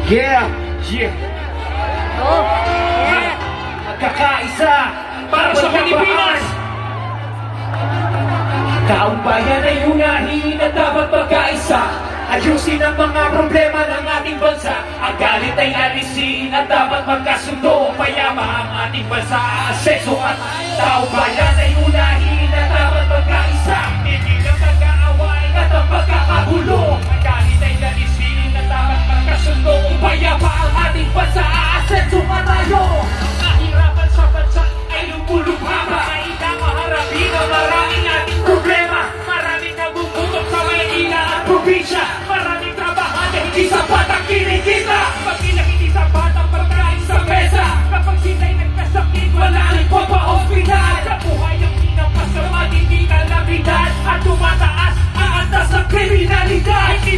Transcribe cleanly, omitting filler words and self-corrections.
Yeah, yeah. Oh, yeah. Magkakaisa Para sa Pilipinas. Taong bayan ay unahin at dapat magkaisa. Ayusin ang mga problema ng ating bansa. Ang galit ay alisin at dapat magkasundo. Payama ang ating bansa, aseso at taong bayan ay unahin at dapat magkaisa. Hindi lang mag-aaway at ang pagkakagulo. Ang galit ay alisin at dapat magkasundo. Payama ang ating bansa, aseso at tayo. Kahirapan sa bansa ay lumulubhaba. Kailangan maharapin ang maraming ating problema. Maraming nagugutom sa Maynila at probinsya. Maraming trabahante, hindi sapat ang kinikita. Pag hindi sapat ang pagkain sa mesa. Kapag sila'y nagkasakit, wala rin po pa hospital. Sa buhay ang pinapas sa matindi na labidan. At tumataas ang antas ng kriminalidad. Hindi